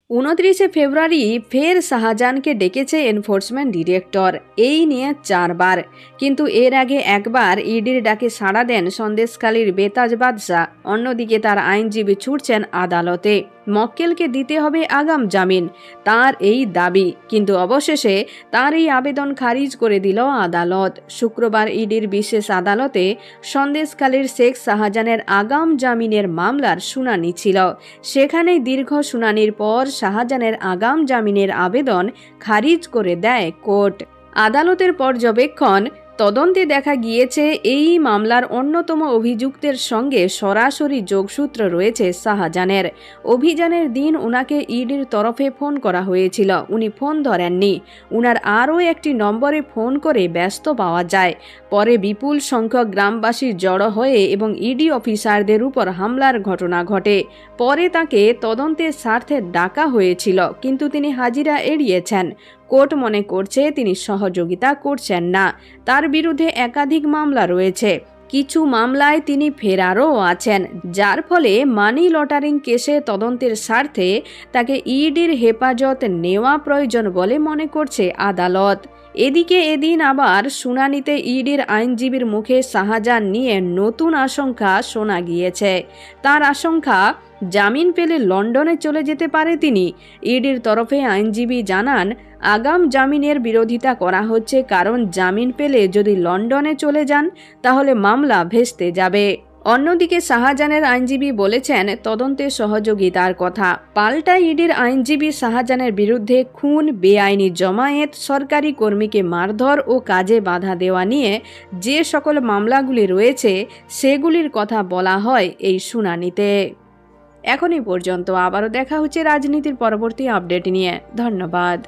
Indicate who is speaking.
Speaker 1: 29 ফেব্রুয়ারি ফের শাহজাহানকে ডেকেছে এনফোর্সমেন্ট ডিরেক্টর, এই নিয়ে 4 বার। কিন্তু এর আগে একবার ইডির ডাকে সাড়া দেন সন্দেশখালীর বেতাজ বাদশা। অন্যদিকে তার আইনজীবী ছুটছেন আদালতে, মক্কেলকে দিতে হবে আগাম জামিন, তার এই দাবি। কিন্তু অবশেষে তার এই আবেদন খারিজ করে দিল আদালত। শুক্রবার ইডির বিশেষ আদালতে সন্দেশখালীর শেখ শাহজাহানের আগাম জামিনের মামলার শুনানি ছিল। সেখানেই দীর্ঘ শুনানির পর শাহজাহানের আগাম জামিনের আবেদন খারিজ করে দেয় কোর্ট। আদালতের পর্যবেক্ষণ তদন্তে দেখা গিয়েছে এই মামলার অন্যতম অভিযুক্তের সঙ্গে সরাসরি যোগসূত্র রয়েছে শাহজাহানের। অভিযানের দিন উনাকে ইডির তরফে ফোন করা হয়েছিল, উনি ফোন ধরেননি। উনার আরও একটি নম্বরে ফোন করে ব্যস্ত পাওয়া যায়। পরে বিপুল সংখ্যক গ্রামবাসী জড়ো হয়ে এবং ইডি অফিসারদের উপর হামলার ঘটনা ঘটে। পরে তাকে তদন্তের স্বার্থে ডাকা হয়েছিল, কিন্তু তিনি হাজিরা এড়িয়েছেন। কোর্ট মনে করছে তিনি সহযোগিতা করছেন না। তার বিরুদ্ধে একাধিক মামলা রয়েছে, কিছু মামলায় তিনি ফেরারও আছেন, যার ফলে মানি লন্ডারিং কেসে তদন্তের স্বার্থে তাকে ইডির হেফাজত নেওয়া প্রয়োজন বলে মনে করছে আদালত। এদিকে এদিন আবার শুনানিতে ইডির আইনজীবীর মুখে শাহজাহান নিয়ে নতুন আশঙ্কা শোনা গিয়েছে। তার আশঙ্কা, জামিন পেলে লন্ডনে চলে যেতে পারে তিনি। ইডির তরফে আইনজীবী জানান, আগাম জামিনের বিরোধিতা করা হচ্ছে কারণ জামিন পেলে যদি লন্ডনে চলে যান তাহলে মামলা ভেস্তে যাবে। অন্যদিকে শাহজাহানের আইনজীবী বলেছেন তদন্তে সহযোগিতার কথা। পাল্টা ইডির আইনজীবী শাহজাহানের বিরুদ্ধে খুন, বেআইনি জমায়েত, সরকারি কর্মীকে মারধর ও কাজে বাধা দেওয়া নিয়ে যে সকল মামলাগুলি রয়েছে সেগুলির কথা বলা হয় এই শুনানিতে। এখনই পর্যন্ত। আবারও দেখা হচ্ছে রাজনীতির পরবর্তী আপডেট নিয়ে। ধন্যবাদ।